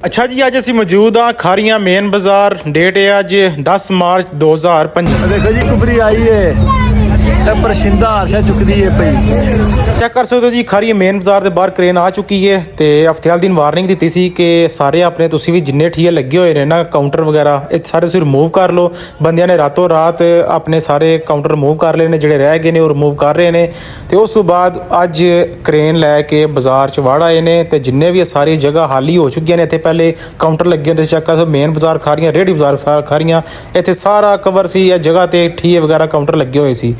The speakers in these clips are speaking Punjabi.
ਅੱਛਾ ਜੀ, ਅੱਜ ਅਸੀਂ ਮੌਜੂਦ ਹਾਂ ਖਾਰੀਆਂ ਮੇਨ ਬਾਜ਼ਾਰ। ਡੇਟ ਹੈ ਅੱਜ 10 ਮਾਰਚ 2025। ਦੇਖੋ ਜੀ ਕੁਬਰੀ ਆਈ ਹੈ ਤੇ ਪਰਸ਼ਿੰਦਾ ਹਰਸ਼ਾ ਚੁੱਕਦੀ ਹੈ ਪਈ। ਚੈੱਕ ਕਰ ਸਕਦੇ ਹੋ ਜੀ, ਖਾਰੀਆਂ ਮੇਨ ਬਾਜ਼ਾਰ ਦੇ ਬਾਹਰ ਕ੍ਰੇਨ ਆ ਚੁੱਕੀ ਹੈ ਤੇ ਹਫ਼ਤੇ ਵਾਲੇ ਦਿਨ ਵਾਰਨਿੰਗ ਦਿੱਤੀ ਸੀ ਕਿ ਸਾਰੇ ਆਪਣੇ ਤੁਸੀਂ ਵੀ ਜਿੰਨੇ ਠੀਏ ਲੱਗੇ ਹੋਏ ਨੇ ਨਾ ਕਾਊਂਟਰ ਵਗੈਰਾ, ਇਹ ਸਾਰੇ ਤੁਸੀਂ ਰਿਮੂਵ ਕਰ ਲਓ। ਬੰਦਿਆਂ ਨੇ ਰਾਤੋਂ ਰਾਤ ਆਪਣੇ ਸਾਰੇ ਕਾਊਂਟਰ ਰਿਮੂਵ ਕਰ ਲਏ ਨੇ, ਜਿਹੜੇ ਰਹਿ ਗਏ ਨੇ ਉਹ ਰਿਮੂਵ ਕਰ ਰਹੇ ਨੇ। ਤੇ ਉਸ ਤੋਂ ਬਾਅਦ ਅੱਜ ਕ੍ਰੇਨ ਲੈ ਕੇ ਬਾਜ਼ਾਰ 'ਚ ਵੜ ਆਏ ਨੇ ਤੇ ਜਿੰਨੇ ਵੀ ਸਾਰੀ ਜਗ੍ਹਾ ਖਾਲੀ ਹੋ ਚੁੱਕੀਆਂ ਨੇ। ਇੱਥੇ ਪਹਿਲੇ ਕਾਊਂਟਰ ਲੱਗੇ ਹੁੰਦੇ ਸੀ, ਚੈੱਕ ਕਰ ਮੇਨ ਬਾਜ਼ਾਰ ਖਾਰੀਆਂ, ਰੇਹੜੀ ਬਾਜ਼ਾਰ ਖਾਰੀਆਂ, ਇੱਥੇ ਸਾਰਾ ਕਵਰ ਸੀ। ਇਹ ਜਗ੍ਹਾ ਤੇ ਠੀਏ ਵਗੈਰਾ ਕਾਊਂਟਰ ਲੱਗੇ ਹੋਏ ਸੀ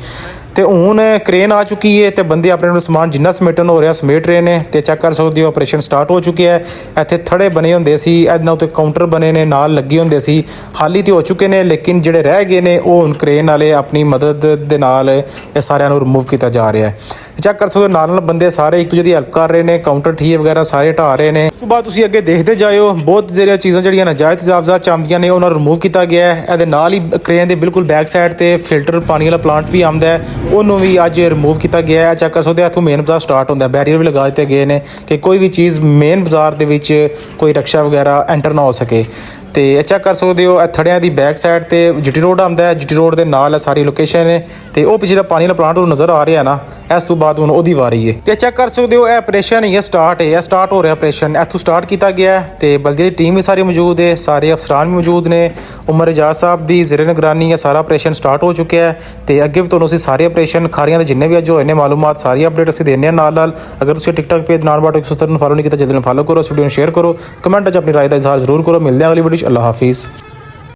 ਤੇ ਹੁਣ ਕ੍ਰੇਨ ਆ ਚੁੱਕੀ ਹੈ ਤੇ ਬੰਦੇ ਆਪਣੇ ਨੂੰ ਸਮਾਨ ਜਿੰਨਾ ਸਮੇਟਣ ਹੋ ਰਿਹਾ ਸਮੇਟ ਰਹੇ ਨੇ। ਤੇ ਚੈੱਕ ਕਰ ਸਕਦੇ ਹੋ ਆਪਰੇਸ਼ਨ ਸਟਾਰਟ ਹੋ ਚੁੱਕਿਆ ਹੈ। ਇੱਥੇ ਥੜੇ ਬਣੇ ਹੁੰਦੇ ਸੀ, ਇਹਨਾਂ ਉੱਤੇ ਕਾਊਂਟਰ ਬਣੇ ਨੇ, ਨਾਲ ਲੱਗੇ ਹੁੰਦੇ ਸੀ, ਖਾਲੀ ਤੇ ਹੋ ਚੁੱਕੇ ਨੇ, ਲੇਕਿਨ ਜਿਹੜੇ ਰਹਿ ਗਏ ਨੇ ਉਹ ਹੁਣ ਕ੍ਰੇਨ ਵਾਲੇ ਆਪਣੀ ਮਦਦ ਦੇ ਨਾਲ ਇਹ ਸਾਰਿਆਂ ਨੂੰ ਰਿਮੂਵ ਕੀਤਾ ਜਾ ਰਿਹਾ ਹੈ। ਚੈੱਕ ਕਰ ਸਕਦੇ ਹੋ ਨਾਲ ਬੰਦੇ ਸਾਰੇ ਇੱਕ ਦੂਜੇ ਦੀ ਹੈਲਪ ਕਰ ਰਹੇ ਨੇ, ਕਾਊਂਟਰ ਠੀਏ ਵਗੈਰਾ ਸਾਰੇ ਢਾਹ ਰਹੇ ਨੇ। ਉਸ ਤੋਂ ਬਾਅਦ ਤੁਸੀਂ ਅੱਗੇ ਦੇਖਦੇ ਜਾਇਓ, ਬਹੁਤ ਜਿਹੜੀਆਂ ਚੀਜ਼ਾਂ ਜਿਹੜੀਆਂ ਨਾਜਾਇਜ਼ ਤਜਾਵਜ਼ਾਤ ਆਉਂਦੀਆਂ ਨੇ ਉਹਨਾਂ ਨੂੰ ਰਿਮੂਵ ਕੀਤਾ ਗਿਆ ਹੈ। ਇਹਦੇ ਨਾਲ ਹੀ ਕ੍ਰੇਨ ਦੇ ਬਿਲਕੁਲ ਬੈਕ ਸਾਈਡ ਤੇ ਫਿਲਟਰ ਪਾਣੀ ਵਾਲਾ ਪਲਾਂਟ ਵੀ ਆਉਂਦਾ ਹੈ, ਉਹਨੂੰ ਵੀ ਅੱਜ ਰਿਮੂਵ ਕੀਤਾ ਗਿਆ ਹੈ। ਚੈੱਕ ਕਰ ਸਕਦੇ ਹੋ ਇੱਥੋਂ ਮੇਨ ਬਾਜ਼ਾਰ ਸਟਾਰਟ ਹੁੰਦਾ, ਬੈਰੀਅਰ ਵੀ ਲਗਾ ਦਿੱਤੇ ਗਏ ਨੇ ਕਿ ਕੋਈ ਵੀ ਚੀਜ਼ ਮੇਨ ਬਾਜ਼ਾਰ ਦੇ ਵਿੱਚ ਕੋਈ ਰਕਸ਼ਾ ਵਗੈਰਾ ਐਂਟਰ ਨਾ ਹੋ ਸਕੇ। ਤੇ ਇਹ ਚੈੱਕ ਕਰ ਸਕਦੇ ਹੋ ਇਹ ਥੜਿਆਂ ਦੀ ਬੈਕ ਸਾਈਡ ਤੇ ਜੀਟੀ ਰੋਡ ਆਉਂਦਾ ਹੈ, ਜੀਟੀ ਰੋਡ ਦੇ ਨਾਲ ਸਾਰੀ ਲੋਕੇਸ਼ਨ ਹੈ ਤੇ ਉਹ ਪਿਛਲਾ ਪਾਣੀ ਵਾਲਾ ਪਲਾਂਟ ਨਜ਼ਰ ਆ ਰਿਹਾ ਨਾ, ਇਸ ਤੋਂ ਬਾਅਦ ਹੁਣ ਉਹਦੀ ਵਾਰੀ ਹੈ। ਤੇ ਚੈੱਕ ਕਰ ਸਕਦੇ ਹੋ ਇਹ ਆਪਰੇਸ਼ਨ ਇਹ ਸਟਾਰਟ ਹੈ, ਇਹ ਸਟਾਰਟ ਹੋ ਰਿਹਾ ਆਪਰੇਸ਼ਨ, ਇੱਥੋਂ ਸਟਾਰਟ ਕੀਤਾ ਗਿਆ ਹੈ ਤੇ ਬਲਦੀ ਦੀ ਟੀਮ ਵੀ ਸਾਰੀ ਮੌਜੂਦ ਹੈ, ਸਾਰੇ ਅਫਸਰਾਨ ਵੀ ਮੌਜੂਦ ਨੇ। ਉਮਰ ਇਜਾਜ਼ ਸਾਹਿਬ ਦੀ ਜ਼ੇਰੇ ਨਿਗਰਾਨੀ ਇਹ ਸਾਰਾ ਆਪਰੇਸ਼ਨ ਸਟਾਰਟ ਹੋ ਚੁੱਕਿਆ ਹੈ ਤੇ ਅੱਗੇ ਵੀ ਤੁਹਾਨੂੰ ਅਸੀਂ ਸਾਰੇ ਆਪਰੇਸ਼ਨ ਖਾਰੀਆਂ ਦੇ ਜਿੰਨੇ ਵੀ ਅੱਜ ਹੋਏ ਨੇ ਮਾਲੂਮਾਤ ਸਾਰੀ ਅਪਡੇਟ ਅਸੀਂ ਦੇਣੇ ਆ ਨਾਲ। ਅਗਰ ਤੁਸੀਂ ਟਿਕਟੌਕ ਪੇਜ ਨਾਲ ਬਾਟੋ ਉਸ ਤਰ੍ਹਾਂ ਨੂੰ ਫਾਲੋ ਨਹੀਂ ਕੀਤਾ, ਜਲਦੀ ਨਾਲ ਫਾਲੋ ਕਰੋ, ਵੀਡੀਓ ਨੂੰ ਸ਼ੇਅਰ ਕਰੋ, ਕਮੈਂਟ 'ਚ ਆਪਣੀ ਰਾਏ ਦਾ ਇਜ਼ਹਾਰ ਜ਼ਰੂਰ ਕਰੋ। ਮਿਲਦੇ ਹਾਂ ਅਗਲੀ ਵੀਡੀਓ 'ਚ। ਅੱਲਾਹ ਹਾਫਿਜ਼।